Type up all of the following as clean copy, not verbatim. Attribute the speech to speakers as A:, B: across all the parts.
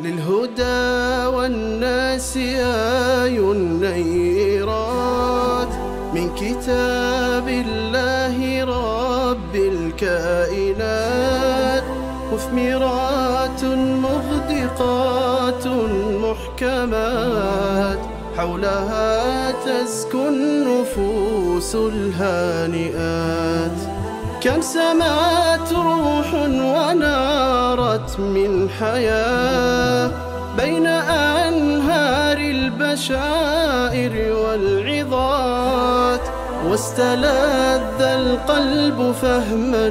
A: للهدى والناس آي النيرات من كتاب الله رب الكائنات، مثمرات مغدقات محكمات، حولها تزكو النفوس الهانئات. كم سمعت روح ونارت من حياة بين أنهار البشائر والعظات، واستلذ القلب فهما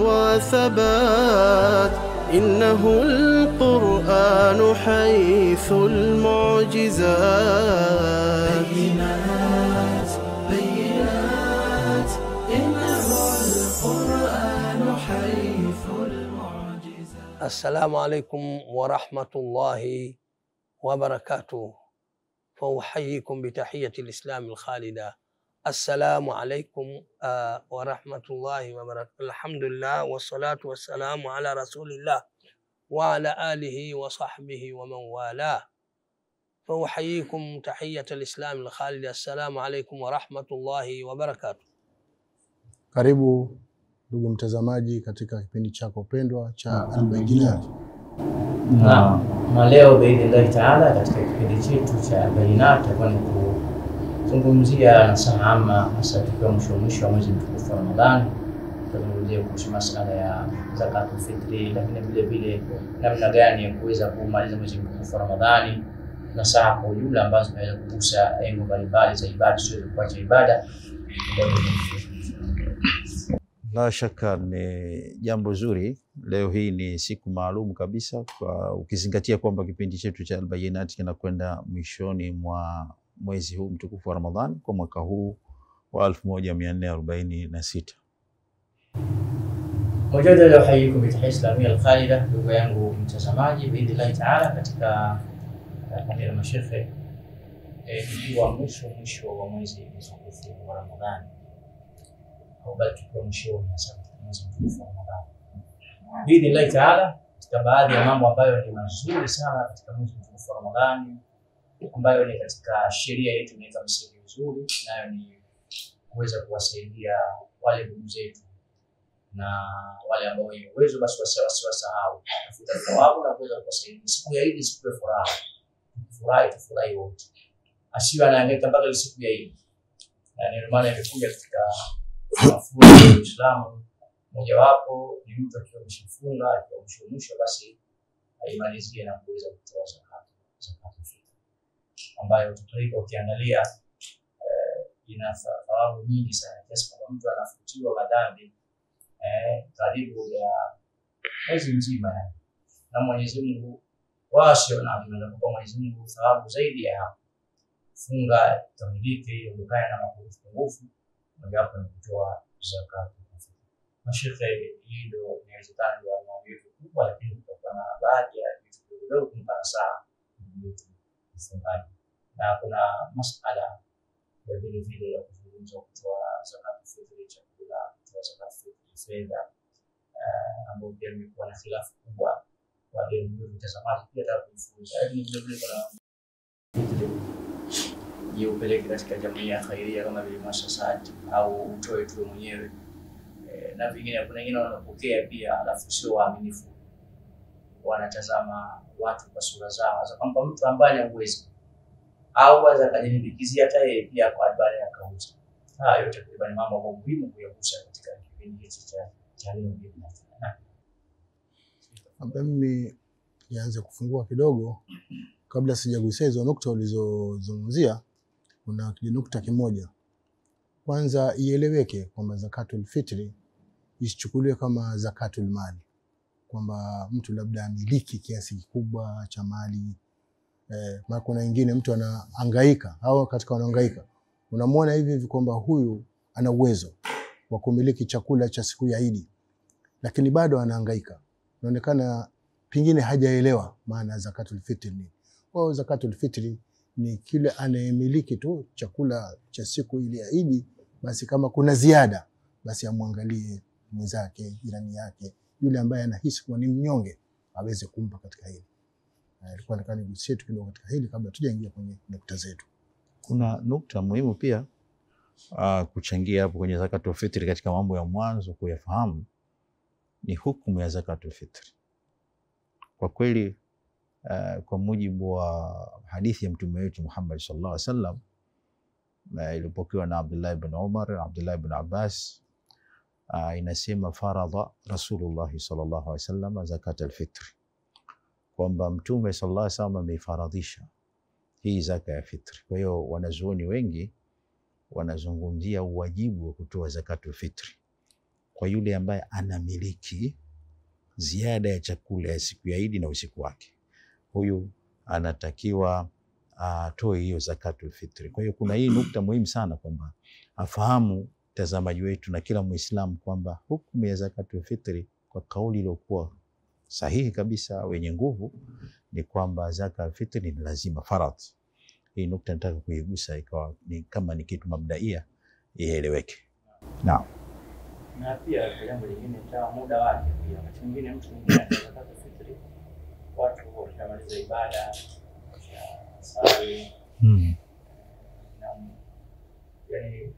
A: وثبات. إنه القرآن حيث المعجزات. بينات بينات إنه القرآن حيث المعجزات.
B: السلام عليكم ورحمة الله وبركاته. فأحييكم بتحية الإسلام الخالدة. السلام عليكم ورحمة الله وبركاته. الحمد لله والصلاة والسلام على رسول الله وعلى آله وصحبه ومن والاه. فأحييكم تحية الإسلام الخالدة. السلام عليكم ورحمة الله وبركاته.
C: Karibu ndugu mtazamaji katika kipindi chako pendwa cha Al-Bayinat.
D: Na leo biidhnillahi taala katika kipindi chetu cha Al-Bayinat tutakuwa ni kuzungumzia nasaha ama hasa tukiwa mwisho wa mwezi mtukufu wa Ramadhani. Tutazungumzia kuhusu masuala ya zakatul fitri, lakini vile vile namna gani ya kuweza kumaliza mwezi mtukufu wa Ramadhani, nasaha kwa ujumla ambazo zinaweza kugusa eneo mbalimbali za ibada, sio kuacha ibada.
E: La shaka ni jambo zuri. Leo hii ni siku maalum kabisa, kwa ukizingatia kwamba kipindi chetu cha Al-Bayinat kinakwenda mwishoni mwa mwezi huu mtukufu wa Ramadhani kwa mwaka huu wa 1446.
D: Mujadala uhayikum bitahiyya islamiyya al-khalida. Ndugu yangu mtazamaji, biidhnillahi taala katika kamera mashekhe kwa mwisho wa mwezi mtukufu wa Ramadhani, au bali kwa mwisho wa mwezi mtukufu wa Ramadhani biidhnillahi taala, katika baadhi ya mambo ambayo ni mazuri sana katika mwezi mtukufu wa Ramadhani, ambayo ni katika sheria yetu inaitwa msingi mzuri, nayo ni kuweza kuwasaidia wale ndugu zetu na wale ambao wenye uwezo, basi wasiwasahau tafuta thawabu na kuweza kuwasaidia. Siku ya Eid siku ya furaha, tufurahi wote, asiwe anahangaika mpaka siku ya Eid. Na ndio maana imekuja katika mafunzo ya Uislamu, mojawapo ni mtu akiwa mshifunga akiwa mwisho basi aimalizie na kuweza kutoa zakat fitri, ambayo tutaipo ukiangalia ina thawabu nyingi sana, kiasi kwamba mtu anafutiwa madhambi karibu ya mwezi mzima, na Mwenyezi Mungu wasio na adhabu kwa Mwenyezi Mungu thawabu zaidi ya hapo. Funga tamiliki ukaya na mapungufu, mojawapo ni kutoa zakat. Mashekhe, hii ndio inawezekana ndio mambo yetu kubwa, lakini kutokana na baadhi ya vitu vidogo kuna saa fungaji, na kuna masuala ya vile vile ya kuzungumza kutoa zakat fitri, chakula, kutoa zakat fitri, fedha, ambapo pia imekuwa na khilafu kubwa kwa wale mtazamaji pia atakufunza. Lakini vile vile kuna upeleke katika jamii ya khairia kama vile masasati au utoe tu mwenyewe, na vingine. Kuna wengine wanapokea pia alafu sio waaminifu, wanatazama watu kwa sura zao, za kwamba mtu ambaye ana uwezo au aweza kujilimbikizia hata yeye pia kwa baada ya kauza. Hayo yote ni mambo muhimu kuyagusa katika kipindi hiki cha leo.
C: Mimi nianze kufungua kidogo kabla sijagusia hizo nukta ulizozungumzia. Kuna nukta kimoja kwanza ieleweke kwamba zakatul fitri isichukuliwe kama zakatul mali, kwamba mtu labda amiliki kiasi kikubwa cha mali. Maana kuna wengine mtu anahangaika au katika wanahangaika unamwona hivi kwamba huyu ana uwezo wa kumiliki chakula cha siku ya Eid, lakini bado anahangaika. Inaonekana pengine hajaelewa maana zakatul fitri ni. Kwa zakatul fitri ni kile anayemiliki tu chakula cha siku ile ya Eid, basi kama kuna ziada basi amwangalie mwenzake, jirani yake, yule ambaye anahisi kuwa ni mnyonge aweze kumpa katika hili. alikuwa nataka nigusie tu kidogo katika hili kabla tujaingia kwenye nukta zetu.
E: Kuna nukta muhimu pia kuchangia hapo kwenye zakatul fitri katika mambo ya mwanzo kuyafahamu ni hukumu ya zakatul fitri. Kwa kweli kwa mujibu wa hadithi ya mtume wetu Muhammad sallallahu alaihi wasallam ilipokewa na Abdullah ibn Umar na Abdullah ibn Abbas, inasema faradha Rasulullah sallallahu alaihi wasallam zakatul fitri, kwamba mtume sallallahu alaihi wasallam ameifaradhisha hii zaka ya fitri. Kwa hiyo wanazuoni wengi wanazungumzia uwajibu wa kutoa zakatul fitri kwa yule ambaye anamiliki ziada ya chakula ya siku ya Idi na usiku wake. Huyu anatakiwa atoe hiyo zakatul fitri. Kwa hiyo kuna hii nukta muhimu sana kwamba afahamu mtazamaji wetu na kila Muislamu kwamba hukumu ya zakatul fitri kwa kauli iliyokuwa sahihi kabisa wenye nguvu ni kwamba zakatul fitri ni lazima, faradhi. Hii nukta nataka kuigusa ikawa ni kama ni kitu mabdaia ieleweke. Naam.
D: Na pia kwa jambo lingine cha muda wake pia. Wakati mwingine mtu mwingine anataka fitri watu wakimaliza ibada ya sala na yani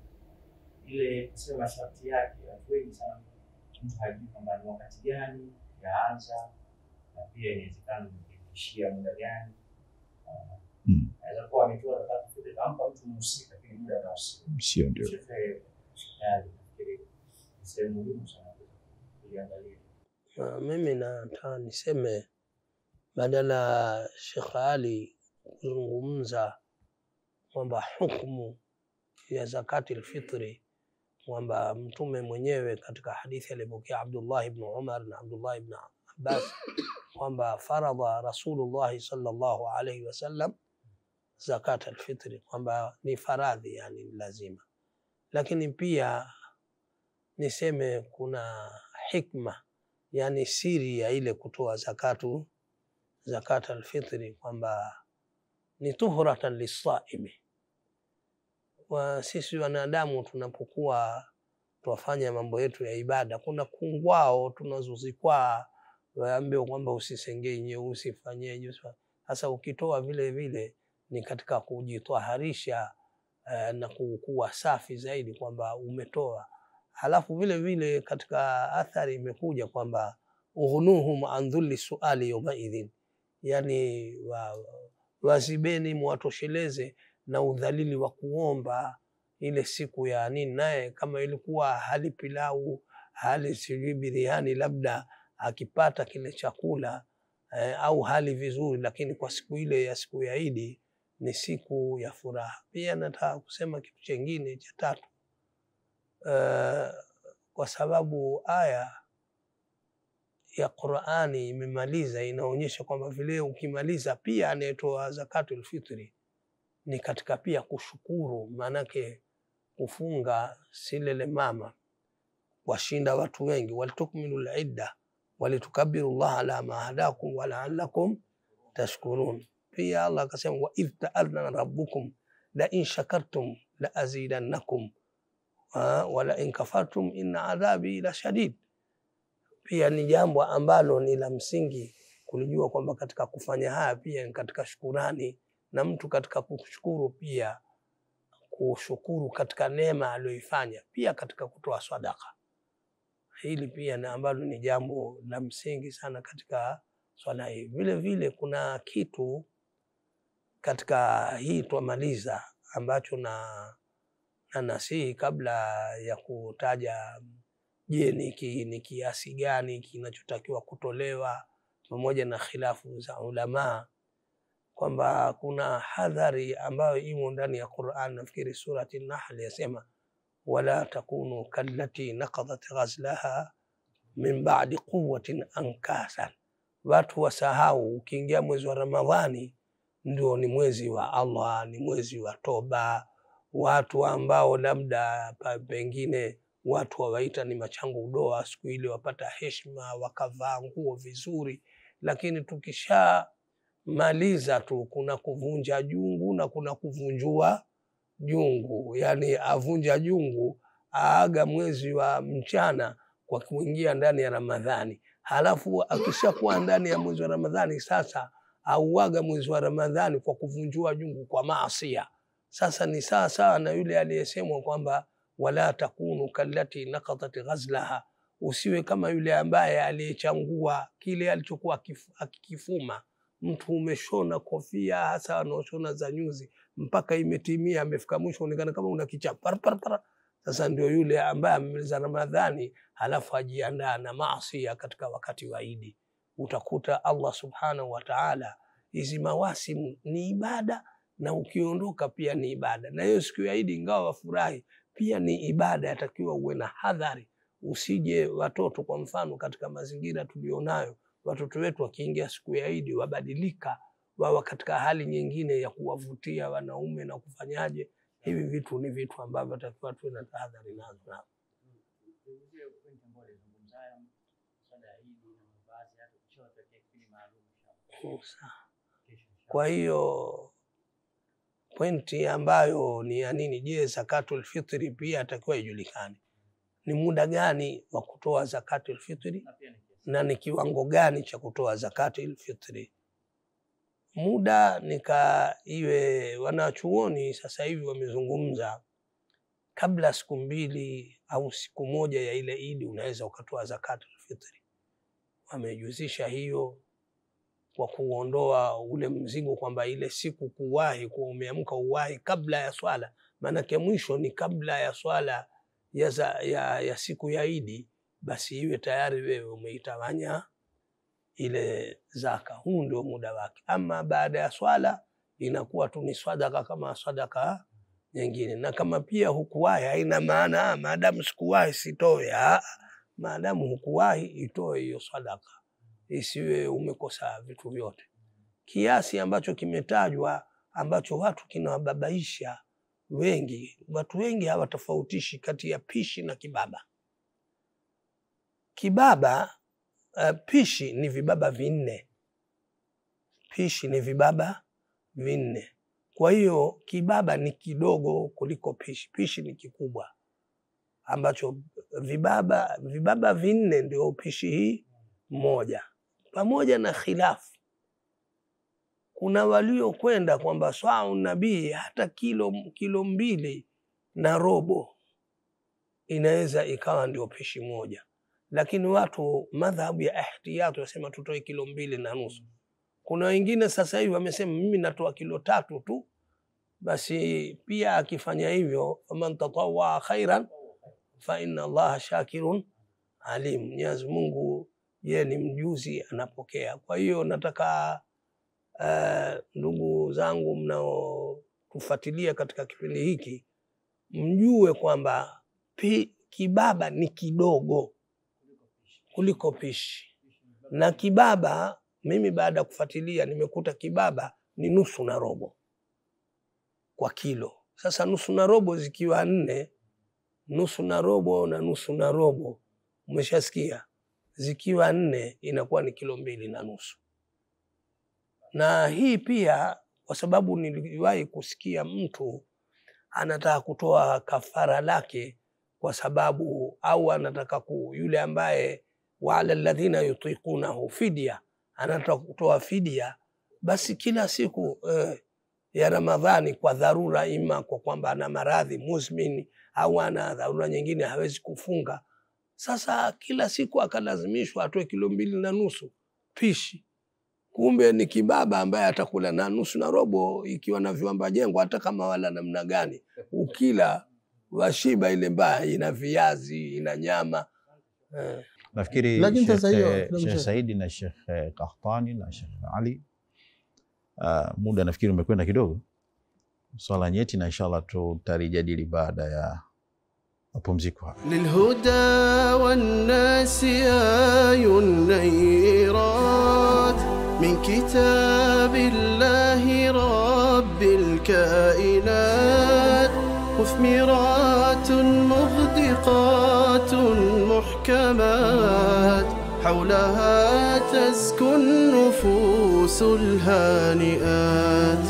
D: ile sio masharti yake, watu wengi sana mtu hajui kwamba ni wakati gani yaanza na pia inawezekana kuishia muda gani. Anaweza kuwa ametoa zakatul fitri kampa mtu mhusika lakini muda na
E: sio ndio.
B: Mimi nataka niseme badala Sheikh Ali kuzungumza kwamba hukumu ya zakatul fitri, kwamba mtume mwenyewe katika hadithi alipokea Abdullah ibn Umar na Abdullah ibn Abbas kwamba faradha Rasulullah sallallahu alaihi wasallam zakatul fitri, kwamba ni faradhi, yani lazima. Lakini pia niseme kuna hikma, yani siri ya ile kutoa zakatul fitri, kwamba ni tuhratan lisaimi. Wa sisi wanadamu tunapokuwa tuwafanya mambo yetu ya ibada, kuna kungwao tunazozikwa, waambiwa kwamba usisengenye, usifanyeje. Sasa ukitoa vile vile ni katika kujitwaharisha na kuwa safi zaidi kwamba umetoa. Halafu vile vile katika athari imekuja kwamba ughnuhum an dhulli suali yawma idhin, yani wazibeni muwatosheleze na udhalili wa kuomba ile siku ya nini. Naye kama ilikuwa hali pilau, hali sijui biriani, labda akipata kile chakula au hali vizuri, lakini kwa siku ile ya siku ya Idi ni siku ya furaha. Pia nataka kusema kitu chengine cha tatu, kwa sababu aya ya Qur'ani imemaliza, inaonyesha kwamba vile ukimaliza pia anayetoa zakatul fitri ni katika pia kushukuru. Maanake kufunga silele mama washinda watu wengi, walitukmilu al-idda walitukabiru Allah ala ma hadakum wa la'allakum tashkurun. Pia Allah akasema wa idh ta'adhana rabbukum la in shakartum la azidannakum wa la in kafartum inna adhabi la shadid. Pia ni jambo ambalo ni la msingi kulijua kwamba katika kufanya haya pia ni katika shukurani, na mtu katika kushukuru pia kushukuru katika neema aliyoifanya, pia katika kutoa sadaka. Hili pia na ambalo ni jambo la msingi sana katika swala hii. Vile vile kuna kitu katika hii tuamaliza ambacho na nasihi kabla ya kutaja je ni kiasi gani kinachotakiwa kutolewa pamoja na khilafu za ulama, kwamba kuna hadhari ambayo imo ndani ya Qur'an. Nafikiri surati An-Nahl yasema wala takunu kallati naqadat ghazlaha min ba'di quwwatin ankasan. Watu wasahau ukiingia mwezi wa Ramadhani ndio ni mwezi wa Allah, ni mwezi wa toba. Watu ambao labda pengine watu wawaita ni machango udoa, siku ile wapata heshima, wakavaa nguo vizuri, lakini tukisha maliza tu kuna kuvunja jungu na kuna kuvunjua jungu. Yani avunja jungu aaga mwezi wa mchana kwa kuingia ndani ya Ramadhani, halafu akishakuwa ndani ya mwezi wa Ramadhani sasa auaga mwezi wa Ramadhani kwa kuvunjua jungu kwa maasiya. Sasa ni sawa sawa na yule aliyesemwa kwamba wala takunu kallati naqatat ghazlaha, usiwe kama yule ambaye aliyechangua kile alichokuwa akikifuma. Mtu umeshona kofia, hasa anaoshona za nyuzi, mpaka imetimia, amefika mwisho unaonekana kama una kichapa par. Sasa ndio yule ambaye amemaliza Ramadhani halafu ajiandaa na maasiya katika wakati wa Idi. Utakuta Allah subhanahu wa ta'ala, hizi mawasimu ni ibada, na ukiondoka pia ni ibada. Na hiyo siku ya Idi ingawa wafurahi pia ni ibada, yatakiwa uwe na hadhari. Usije watoto, kwa mfano katika mazingira tulionayo, watoto wetu wakiingia siku ya Idi wabadilika, wawa katika hali nyingine ya kuwavutia wanaume na kufanyaje. Hivi vitu ni vitu ambavyo takiwa tuwe na tahadhari nazo. Kwa hiyo pointi ambayo ni ya nini, je, zakatul fitri pia atakiwa ijulikane ni muda gani wa kutoa zakatul fitri na ni kiwango gani cha kutoa zakatul fitri. Muda iwe wanachuoni sasa hivi wamezungumza kabla siku 2 au siku 1 ya ile Idi unaweza ukatoa zakatul fitri. Wamejuzisha hiyo kwa kuondoa ule mzigo kwamba ile siku kuwahi, kwa umeamka uwahi kabla ya swala, maana mwisho ni kabla ya swala ya siku ya Idi, basi iwe tayari wewe umeitawanya ile zaka. Huu ndio muda wake. Ama baada ya swala inakuwa tu ni sadaka kama sadaka nyingine. Na kama pia hukuwahi, haina maana maadamu sikuwahi sitoe. Maadamu hukuwahi, itoe hiyo sadaka, isiwe umekosa vitu vyote. Kiasi ambacho kimetajwa ambacho watu kinawababaisha wengi, watu wengi hawatofautishi kati ya pishi na kibaba. Kibaba pishi ni vibaba 4. Pishi ni vibaba 4. Kwa hiyo kibaba ni kidogo kuliko pishi. Pishi ni kikubwa, ambacho vibaba 4 ndio pishi hii moja. Pamoja na khilafu, kuna walio kwenda kwamba swau nabii hata kilo 2.5 inaweza ikawa ndio pishi moja. Lakini watu madhhabu ya ihtiyatu wasema tutoe kilo 2.5. Kuna wengine sasa hivi wamesema mimi natoa kilo 3 tu. Basi pia akifanya hivyo, faman tatawwa khairan fa inna Allaha shakirun alim. Mwenyezi Mungu yeye ni mjuzi, anapokea. Kwa hiyo nataka ndugu zangu mnao kufuatilia katika kipindi hiki mjue kwamba kibaba ni kidogo kuliko pishi. Na kibaba, mimi baada ya kufuatilia nimekuta kibaba ni 1/2 kwa kilo. Sasa 1/2 zikiwa 4, 1/2 na 1/2, umeshasikia, zikiwa 4 inakuwa ni kilo 2.5. Na hii pia kwa sababu niliwahi kusikia mtu anataka kutoa kafara lake kwa sababu, au anataka yule ambaye wala alladhina yutiqunahu fidya, anataka kutoa fidia, basi kila siku ya Ramadhani kwa dharura, ima kwa kwamba ana maradhi muzmin au ana dharura nyingine hawezi kufunga, sasa kila siku akalazimishwa atoe kilo 2.5 pishi. Kumbe ni kibaba ambaye atakula na 1/2 ikiwa na viwamba jengo, hata kama wala namna gani, ukila washiba ile mbaya, ina viazi, ina nyama.
E: Nafikiri Sheikh Saidi na Sheikh Qahtani na Sheikh Ali, muda nafikiri umekwenda kidogo, swala nyeti, na inshallah tutalijadili baada ya mapumziko hapa.
A: Lilhuda wan nasi ayun nairat min kitabillahi rabbil kainat, مثمرات مغدقات محكمات حولها تزكو النفوس الهانئات.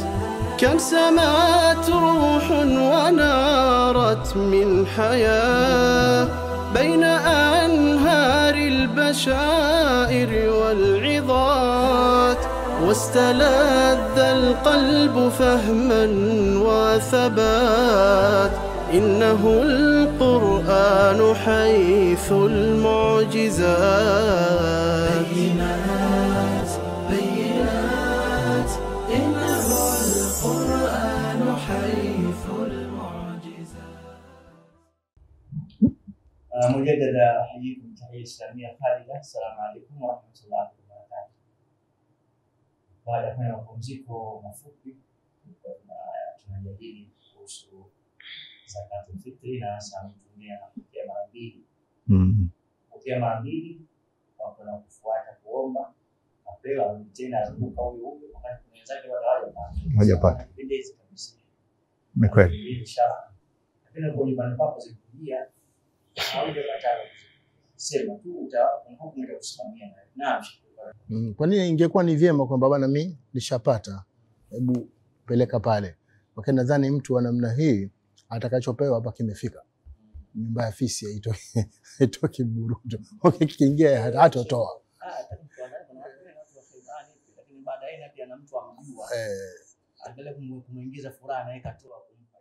A: كم سمعت روح ونارت من حياة بين أنهار البشائر والعظات، واستلذ القلب فهما وثبات. إنه القرآن حيث المعجزات. بينات بينات إنه القرآن حيث المعجزات.
D: مجددا أحييكم تحية إسلامية خالدة. السلام عليكم ورحمة الله وبركاته. Baada ya kufanya mapumziko mafupi, tunajadili kuhusu zakatul fitri na hasa mtumia kutia mara mbili. Kutia mara mbili kwa kuna kufuata kuomba apewa tena azunguka huyo wakati kuna wenzake
E: hajapata.
D: Pendezi kabisa.
E: Ni kweli.
D: Inshallah. Lakini kwa nyumbani kwako zikuja au ndio katalo. Sema tu utakuwa kusimamia na
C: Kwa nini ingekuwa ni vyema kwamba bwana mimi nishapata, hebu peleka pale. Wakati nadhani mtu wa namna hii atakachopewa hapa kimefika. Nyumba ya fisi haitoki buruto. Okay, kiingia hatotoa.
D: Lakini baadaye pia na mtu amjua. Angalia kumuingiza furaha na ikatoa kumpa.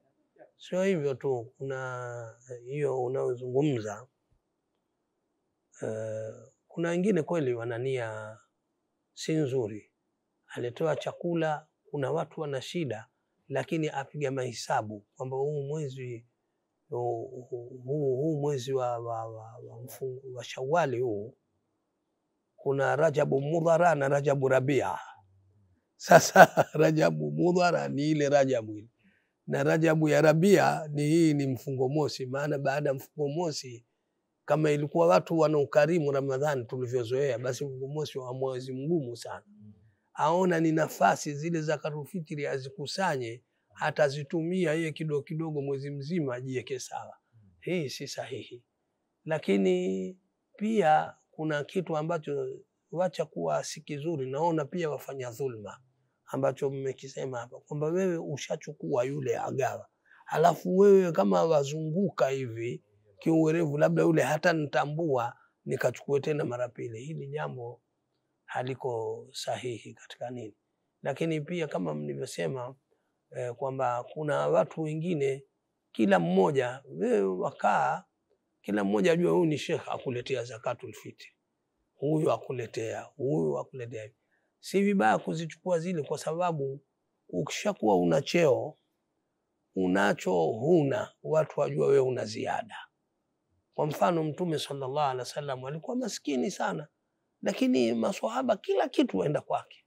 B: Sio hivyo tu, kuna hiyo unaozungumza. Kuna wengine kweli wanania si nzuri. Alitoa chakula, kuna watu wana shida, lakini apiga mahesabu kwamba huu mwezi wa Shawwali huu kuna Rajabu Mudhara na Rajabu Rabia. Sasa Rajabu Mudhara ni ile Rajabu ile, na Rajabu ya Rabia ni hii, ni mfungo mosi. Maana baada ya mfungo mosi, kama ilikuwa watu wana ukarimu Ramadhani tulivyozoea, basi mfungo mosi wa mwezi mgumu sana. Aona ni nafasi zile zakatul fitri azikusanye, atazitumia yeye kidogo kidogo mwezi mzima ajiweke sawa. Hii si sahihi. Lakini pia kuna kitu ambacho wacha kuwa si kizuri, naona pia wafanya dhulma, ambacho mmekisema hapa kwamba wewe ushachukua yule agawa, alafu wewe kama wazunguka hivi kiuwerevu, labda yule hata nitambua nikachukue tena mara pili. Hili jambo haliko sahihi katika nini. Lakini pia kama mlivyosema kwamba kuna watu wengine, kila mmoja wewe wakaa, kila mmoja ajua huyu ni shekha akuletea zakatul fitri, huyu akuletea, huyu akuletea. Si vibaya kuzichukua zile, kwa sababu ukishakuwa una cheo, unacho huna, watu wajua wewe una ziada. Kwa mfano Mtume sallallahu alaihi wasallam alikuwa maskini sana, lakini maswahaba kila kitu waenda kwake.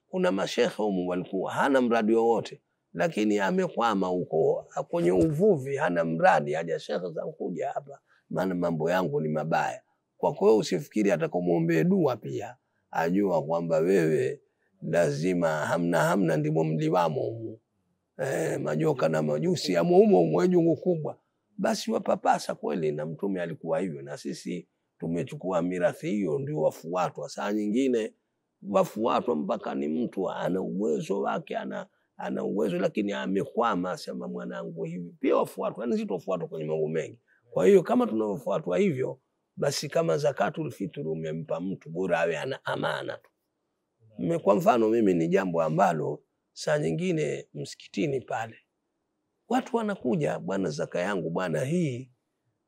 B: Kuna mashekhe humu walikuwa hana mradi wowote, lakini amekwama huko kwenye uvuvi, hana mradi, haja shekhe za kuja hapa maana mambo yangu ni mabaya. Kwa hiyo usifikiri atakomuombea dua, pia ajua kwamba wewe lazima hamna ndimo mliwamo humu. Majoka na majusi ya humo mwenye kubwa, basi wapapasa kweli. Na Mtume alikuwa hivyo, na sisi tumechukua mirathi hiyo, ndio wafuatwa. Saa nyingine wafuatwa mpaka ni mtu ana uwezo wake, ana uwezo, lakini amekwama, sema mwanangu hivi, pia wafuatwa. Yani sitofuatwa kwenye mambo mengi. Kwa hiyo kama tunavyofuatwa hivyo, basi kama zakatul fitri umempa mtu, bora awe ana amana tu. Kwa mfano mimi ni jambo ambalo saa nyingine msikitini pale watu wanakuja, bwana zaka yangu bwana hii,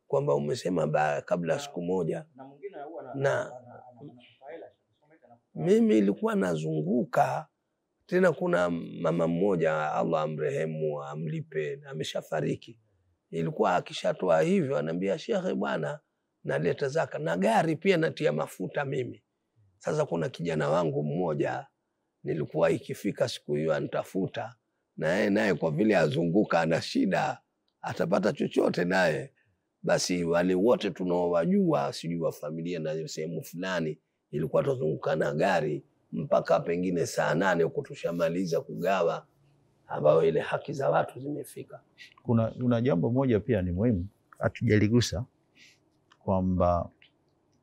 B: kwamba umesema kabla siku moja, na mimi ilikuwa nazunguka tena. Kuna mama mmoja, Allah amrehemu amlipe, ameshafariki, ilikuwa akishatoa hivyo ananiambia, shekhe bwana naleta zaka na gari pia natia mafuta mimi. Sasa kuna kijana wangu mmoja nilikuwa ikifika siku hiyo anitafuta, naye kwa vile azunguka ana shida, atapata chochote naye. Basi wale wote tunaowajua, sijui wa familia na sehemu fulani, ilikuwa tuzunguka na gari mpaka pengine saa 8 huko tushamaliza kugawa, ambao ile haki za watu zimefika.
E: Kuna jambo moja pia ni muhimu hatujaligusa, kwamba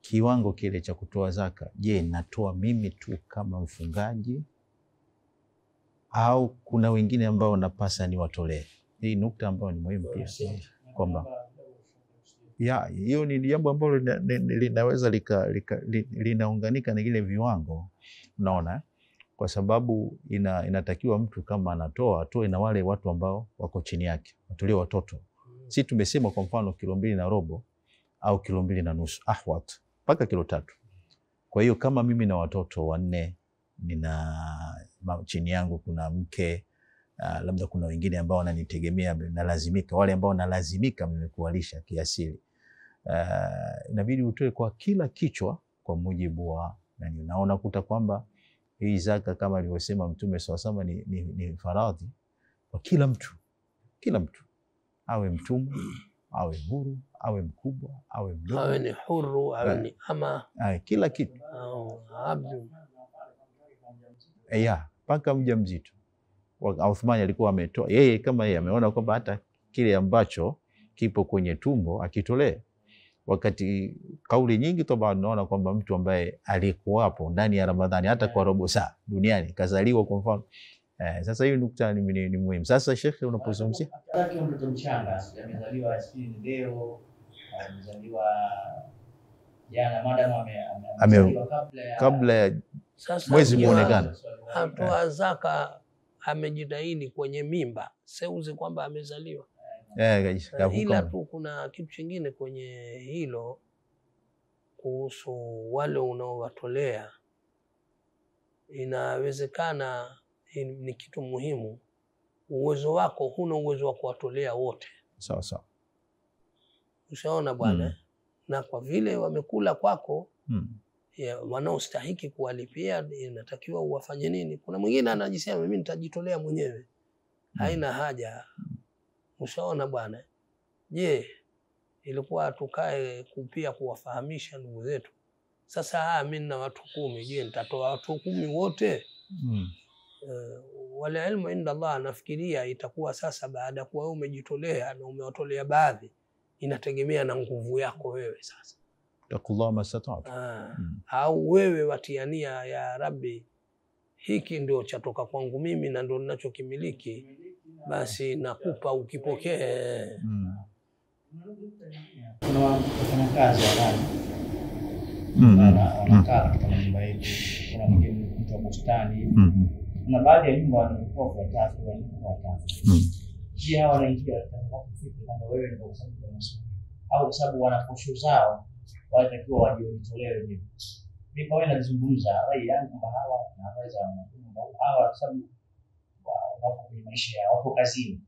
E: kiwango kile cha kutoa zaka, je, natoa mimi tu kama mfungaji au kuna wengine ambao napasa ni watolee? Hii nukta ambayo ni muhimu pia, kwamba Ya, hiyo ni jambo ambalo linaweza linaunganika na ile viwango, unaona, kwa sababu inatakiwa mtu kama anatoa atoe na wale watu ambao wako chini yake, watolie watoto. Si tumesema kwa mfano 2.5 kilo au 2.5 kilo ahwat mpaka 3 kilo. Kwa hiyo kama mimi na watoto 4, nina chini yangu kuna mke, labda kuna wengine ambao wananitegemea, nalazimika, wale ambao nalazimika mimi kuwalisha kiasili, inabidi utoe kwa kila kichwa kwa mujibu wa nani. Naona kuta kwamba hii zaka kama alivyosema Mtume SAW ni faradhi kwa kila mtu, awe mtumwa, awe huru, awe mkubwa, awe mdogo,
B: awe ni huru, awe ni ama,
E: kila kitu,
B: abdu,
E: mpaka mjamzito. Uthmani alikuwa ametoa yeye, kama yeye ameona kwamba hata kile ambacho kipo kwenye tumbo akitolee. Wakati kauli nyingi toba naona kwamba mtu ambaye alikuwapo ndani ya Ramadhani hata kwa robo saa duniani kazaliwa kwa mfano. Sasa hiyo nukta ni muhimu. Sasa Sheikh, unapozungumzia
D: hata mtoto mchanga amezaliwa sijui leo, amezaliwa jana, madam amezaliwa
E: kabla ya mwezi muonekana,
B: atoa zaka, amejitahidi kwenye mimba, seuzi kwamba amezaliwa. Ila tu kuna kitu kingine kwenye hilo kuhusu wale unaowatolea. Inawezekana ni kitu muhimu, uwezo wako, huna uwezo wa kuwatolea wote.
E: Sawa.
B: Ushaona bwana, na kwa vile wamekula kwako, wanaostahiki kuwalipia, inatakiwa uwafanye nini? Kuna mwingine anajisema mimi nitajitolea mwenyewe, haina haja. Ushaona bwana. Je, ilikuwa tukae pia kuwafahamisha ndugu zetu. Sasa mimi na watu 10, je, nitatoa watu 10 wote? Wala ilmu inda Allah, nafikiria itakuwa sasa baada kuwa wewe umejitolea na umewatolea baadhi, inategemea na nguvu yako wewe sasa.
E: Takullah masata'at.
B: Au wewe watiania, ya Rabbi, hiki ndio chatoka kwangu mimi na ndio ninachokimiliki, basi nakupa ukipokee.
D: Kuna wafanyakazi ndani wanakaa katika nyumba yetu, kuna mwingine mtu wa bustani, na baadhi ya nyumba wanakuwa watatu. Je, hawa wanaingia katika kufikiri kwamba wewe ndio au kwa sababu wana posho zao wanatakiwa wajitolee wenyewe? Mimi kwa nazungumza rai yangu kwamba hawa wanaweza hawa, kwa sababu wako kwenye maisha yao, wako kazini.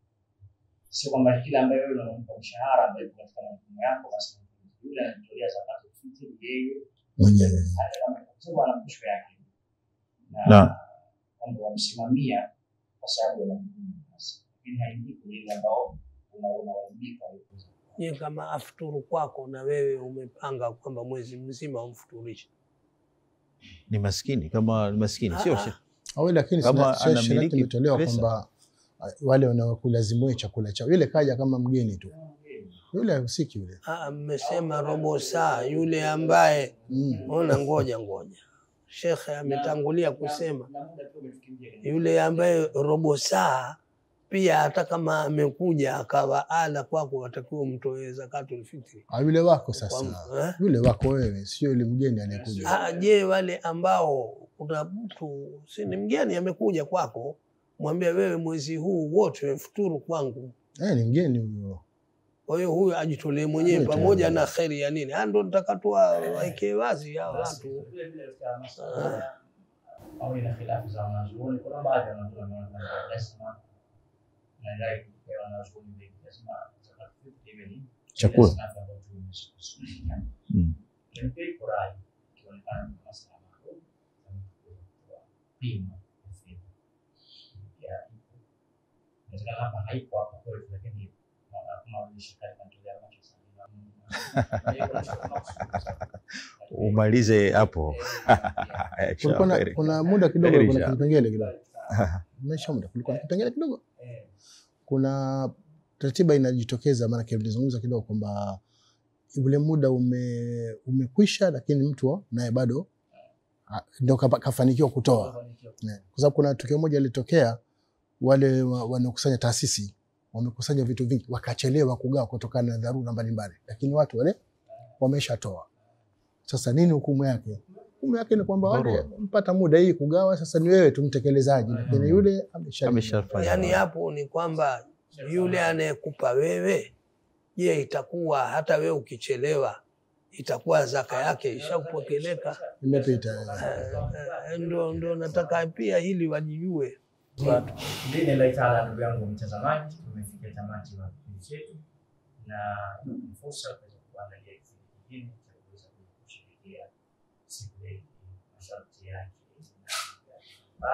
D: Sio kwamba kila ambaye wewe unampa mshahara ambaye uko katika majukumu yako basi yule anatolea zakati fitri yeye mwenyewe, hata kama kwa sababu ana posho yake na kwamba wamsimamia kwa sababu ya majukumu basi, lakini haingii ile ambao unawajibika wewe.
B: Ni kama afuturu kwako na wewe umepanga kwamba mwezi mzima umfuturishe,
E: ni maskini, kama maskini sio Sheikh.
C: Lakini sheria imetolewa kwamba wale wanaokulazimu chakula chao, yule kaja kama mgeni tu, yule husiki yule.
B: Mmesema robo saa, yule ambaye ona, ngoja Sheikh ametangulia kusema yule ambaye robo saa pia, hata kama amekuja akawa ala kwako, watakiwa mtoe zakatul fitri.
C: Yule wako sasa, yule wako wewe, sio yule mgeni aliyekuja.
B: Je, wale ambao kuna mtu si ni mgeni amekuja kwako, mwambie wewe mwezi huu wote futuru kwangu.
C: Ni mgeni huyo.
B: Kwa hiyo huyo ajitolee mwenyewe pamoja na khairi ya nini. Ndio nitakatoa waike wazi hao watu.
D: Au ina khilafu za wanazuoni, kuna baadhi ya wanazuoni wanasema lazima na ndio kwa wanazuoni wengi lazima zakati fitri ni
E: chakula.
D: Ndio kurai kionekana kama sana pima ya ndio hapa haipo hapa kwa hiyo, lakini kama ulishikana kantolia macho sana
E: umalize hapo.
C: Kuna muda kidogo, kuna kipengele kidogo maisha muda, kulikuwa na kipengele kidogo, kuna ratiba inajitokeza, maana kilizungumza kidogo kwamba ule muda umekwisha, lakini mtu naye bado ndio kafanikiwa kutoa. Kwa sababu kuna tukio moja lilitokea, wale wanakusanya taasisi wamekusanya vitu vingi wakachelewa kugawa kutokana na dharura mbalimbali, lakini watu wale wameshatoa. Sasa nini hukumu yake? Hukumu yake ni kwamba wale mpata muda hii kugawa, sasa ni wewe tu mtekelezaji, lakini yule ameshafanya.
B: Yani hapo ni kwamba yule anayekupa wewe, je, itakuwa hata wewe ukichelewa itakuwa zaka yake ishakupokeleka?
C: Imepita.
B: Ndo nataka pia hili wajijue watu.
D: Ndini Allah Taala, ndugu yangu mtazamaji, tumefikia tamati wa kipindi chetu na ni fursa ya kuangalia kipindi kingine cha kuweza kushirikia siku hii masharti yake na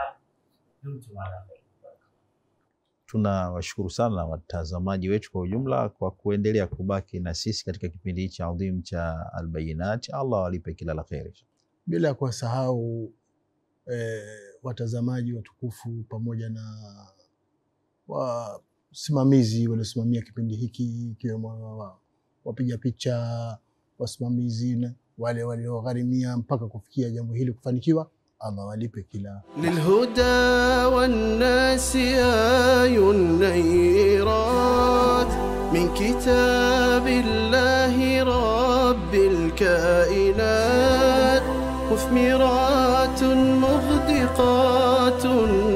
E: tunawashukuru sana watazamaji wetu kwa ujumla kwa kuendelea kubaki na sisi katika kipindi hichi adhim cha Al-Bayinat. Allah walipe kila la kheri.
C: Bila kuwasahau watazamaji watukufu pamoja na wasimamizi waliosimamia kipindi hiki, ikiwemo wapiga picha, wasimamizi na wale waliogharimia mpaka kufikia jambo hili kufanikiwa. Allah walipe kila.
A: للهدى والناس آي النيرات من كتاب الله رب الكائنات مثمرات مغدقات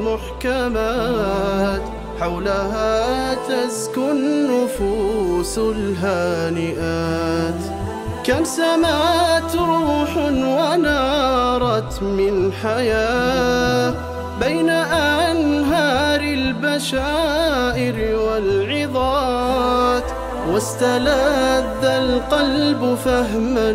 A: محكمات حولها تزكو النفوس الهانئات كم سمات روح ونارت من حياة بين أنهار البشائر والعظات واستلذ القلب فهما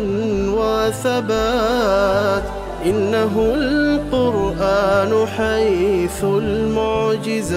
A: وثبات إنه القرآن حيث المعجزات